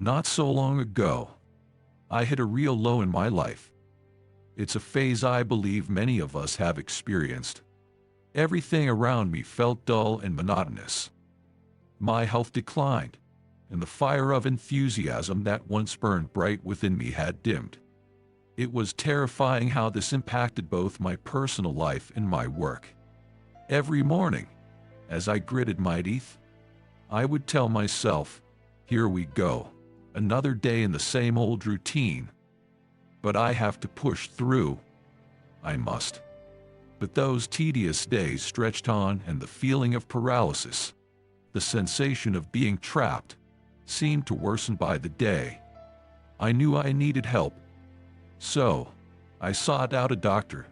Not so long ago, I hit a real low in my life. It's a phase I believe many of us have experienced. Everything around me felt dull and monotonous. My health declined, and the fire of enthusiasm that once burned bright within me had dimmed. It was terrifying how this impacted both my personal life and my work. Every morning, as I gritted my teeth, I would tell myself, "Here we go, another day in the same old routine. But I have to push through. I must." But those tedious days stretched on, and the feeling of paralysis, the sensation of being trapped, seemed to worsen by the day. I knew I needed help. So, I sought out a doctor.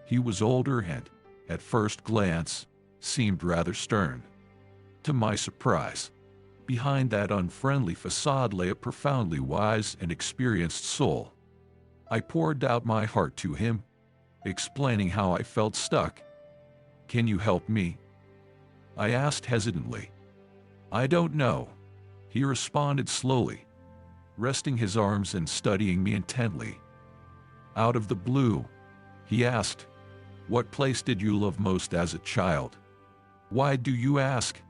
He was older and, at first glance, seemed rather stern. To my surprise, behind that unfriendly facade lay a profoundly wise and experienced soul. I poured out my heart to him, explaining how I felt stuck. "Can you help me?" I asked hesitantly. "I don't know," he responded slowly, resting his arms and studying me intently. Out of the blue, he asked, "What place did you love most as a child?" "Why do you ask?"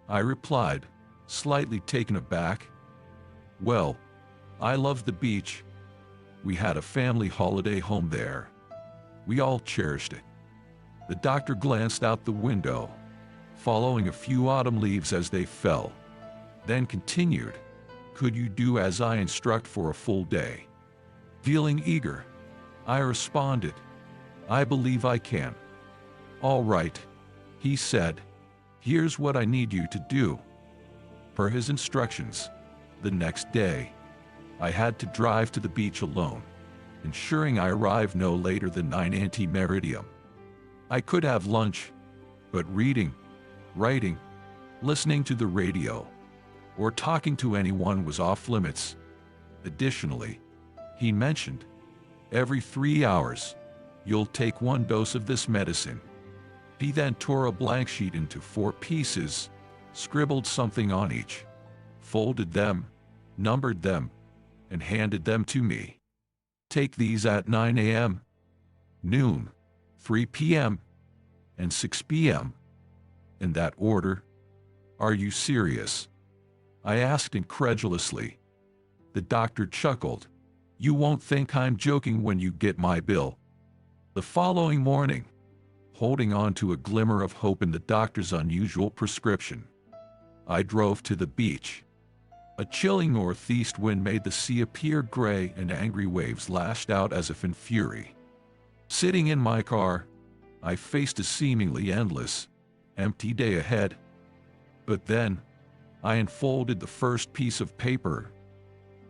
I replied, slightly taken aback. "Well, I loved the beach. We had a family holiday home there. We all cherished it." The doctor glanced out the window, following a few autumn leaves as they fell, then continued, "Could you do as I instruct for a full day?" Feeling eager, I responded, "I believe I can." "All right," he said, "here's what I need you to do." Per his instructions, the next day, I had to drive to the beach alone, ensuring I arrived no later than 9 ante-meridiem. I could have lunch, but reading, writing, listening to the radio, or talking to anyone was off limits. Additionally, he mentioned, "Every 3 hours, you'll take 1 dose of this medicine." He then tore a blank sheet into 4 pieces, scribbled something on each, folded them, numbered them, and handed them to me. "Take these at 9 a.m., noon, 3 p.m., and 6 p.m. in that order." "Are you serious?" I asked incredulously. The doctor chuckled. "You won't think I'm joking when you get my bill." The following morning, holding on to a glimmer of hope in the doctor's unusual prescription, I drove to the beach. A chilling northeast wind made the sea appear gray, and angry waves lashed out as if in fury. Sitting in my car, I faced a seemingly endless, empty day ahead. But then, I unfolded the first piece of paper.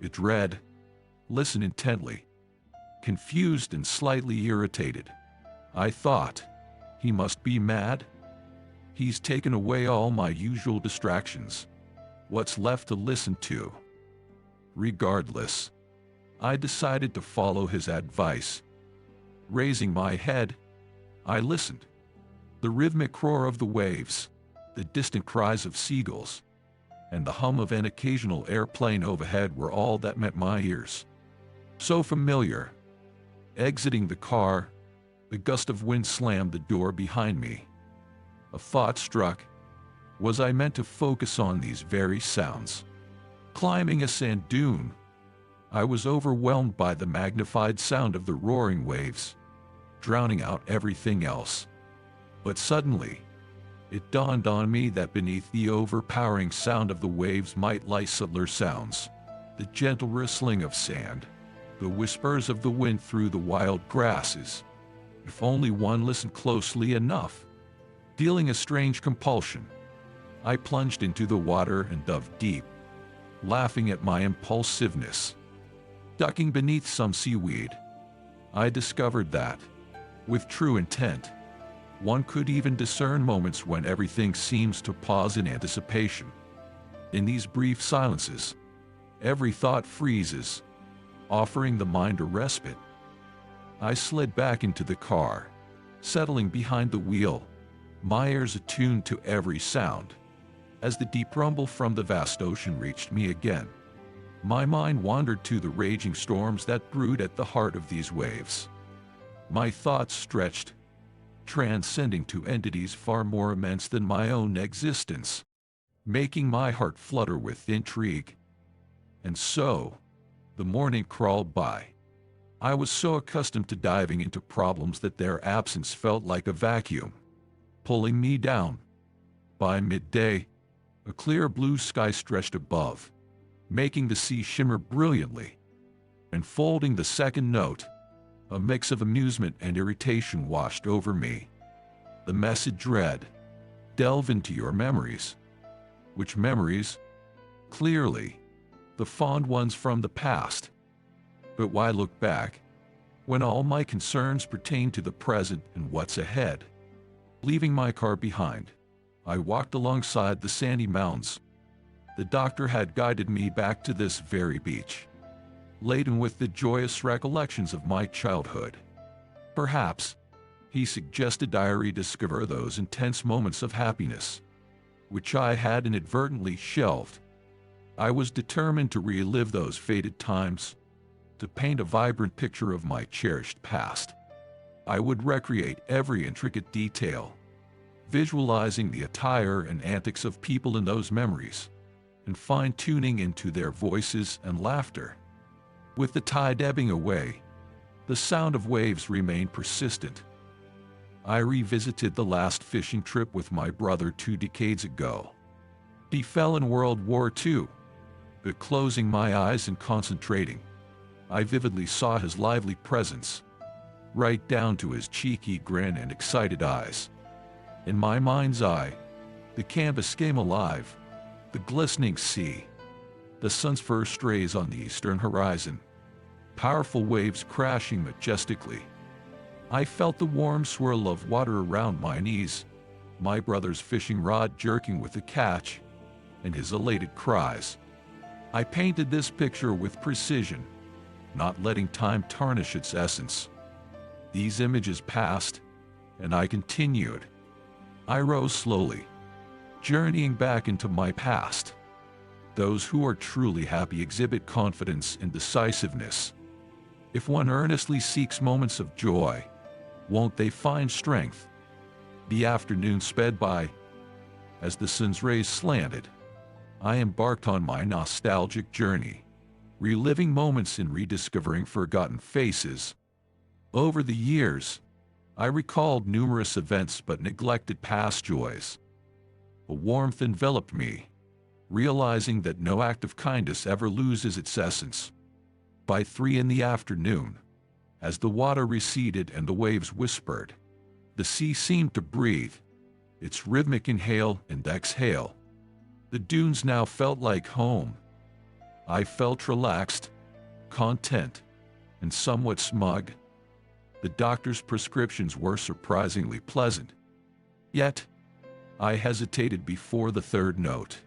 It read, "Listen intently." Confused and slightly irritated, I thought, he must be mad. He's taken away all my usual distractions. What's left to listen to? Regardless, I decided to follow his advice. Raising my head, I listened. The rhythmic roar of the waves, the distant cries of seagulls, and the hum of an occasional airplane overhead were all that met my ears. So familiar. Exiting the car, the gust of wind slammed the door behind me. A thought struck. Was I meant to focus on these very sounds? Climbing a sand dune, I was overwhelmed by the magnified sound of the roaring waves, drowning out everything else. But suddenly, it dawned on me that beneath the overpowering sound of the waves might lie subtler sounds, the gentle rustling of sand, the whispers of the wind through the wild grasses. If only one listened closely enough. Feeling a strange compulsion, I plunged into the water and dove deep, laughing at my impulsiveness. Ducking beneath some seaweed, I discovered that, with true intent, one could even discern moments when everything seems to pause in anticipation. In these brief silences, every thought freezes, offering the mind a respite. I slid back into the car, settling behind the wheel, my ears attuned to every sound, as the deep rumble from the vast ocean reached me again. My mind wandered to the raging storms that brewed at the heart of these waves. My thoughts stretched, transcending to entities far more immense than my own existence, making my heart flutter with intrigue. And so, the morning crawled by. I was so accustomed to diving into problems that their absence felt like a vacuum, pulling me down. By midday, a clear blue sky stretched above, making the sea shimmer brilliantly. And folding the second note, a mix of amusement and irritation washed over me. The message read, "Delve into your memories." Which memories? Clearly, the fond ones from the past. But why look back, when all my concerns pertain to the present and what's ahead? Leaving my car behind, I walked alongside the sandy mounds. The doctor had guided me back to this very beach, laden with the joyous recollections of my childhood. Perhaps, he suggested I rediscover those intense moments of happiness, which I had inadvertently shelved. I was determined to relive those faded times, to paint a vibrant picture of my cherished past. I would recreate every intricate detail, visualizing the attire and antics of people in those memories, and fine-tuning into their voices and laughter. With the tide ebbing away, the sound of waves remained persistent. I revisited the last fishing trip with my brother 2 decades ago. He fell in World War II, but closing my eyes and concentrating, I vividly saw his lively presence, right down to his cheeky grin and excited eyes. In my mind's eye, the canvas came alive, the glistening sea, the sun's first rays on the eastern horizon, powerful waves crashing majestically. I felt the warm swirl of water around my knees, my brother's fishing rod jerking with a catch, and his elated cries. I painted this picture with precision, not letting time tarnish its essence. These images passed, and I continued. I rose slowly, journeying back into my past. Those who are truly happy exhibit confidence and decisiveness. If one earnestly seeks moments of joy, won't they find strength? The afternoon sped by. As the sun's rays slanted, I embarked on my nostalgic journey, reliving moments and rediscovering forgotten faces. Over the years, I recalled numerous events but neglected past joys. A warmth enveloped me, realizing that no act of kindness ever loses its essence. By 3 in the afternoon, as the water receded and the waves whispered, the sea seemed to breathe, its rhythmic inhale and exhale. The dunes now felt like home. I felt relaxed, content, and somewhat smug. The doctor's prescriptions were surprisingly pleasant. Yet, I hesitated before the third note.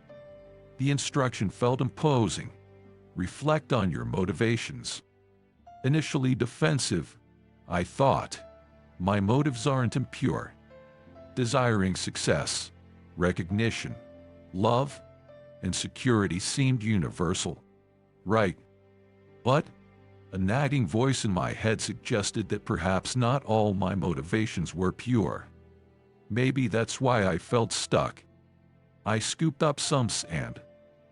The instruction felt imposing. Reflect on your motivations. Initially defensive, I thought, my motives aren't impure. Desiring success, recognition, love, and security seemed universal. Right. But a nagging voice in my head suggested that perhaps not all my motivations were pure. Maybe that's why I felt stuck. I scooped up some sand,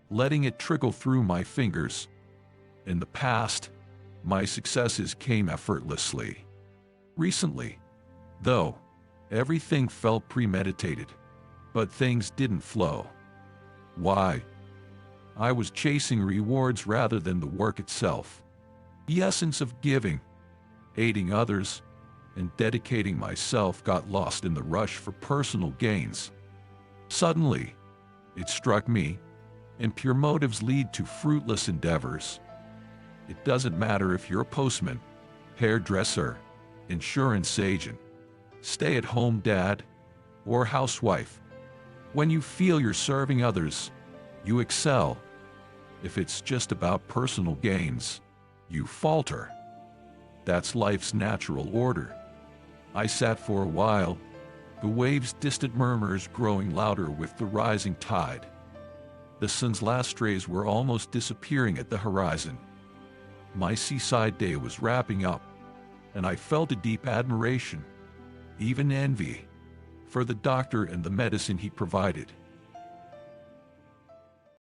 letting it trickle through my fingers. In the past, my successes came effortlessly. Recently, though, everything felt premeditated, but things didn't flow. Why? I was chasing rewards rather than the work itself. The essence of giving, aiding others, and dedicating myself got lost in the rush for personal gains. Suddenly, it struck me, impure motives lead to fruitless endeavors. It doesn't matter if you're a postman, hairdresser, insurance agent, stay-at-home dad, or housewife. When you feel you're serving others, you excel. If it's just about personal gains, you falter. That's life's natural order. I sat for a while, the waves' distant murmurs growing louder with the rising tide. The sun's last rays were almost disappearing at the horizon. My seaside day was wrapping up, and I felt a deep admiration, even envy, for the doctor and the medicine he provided.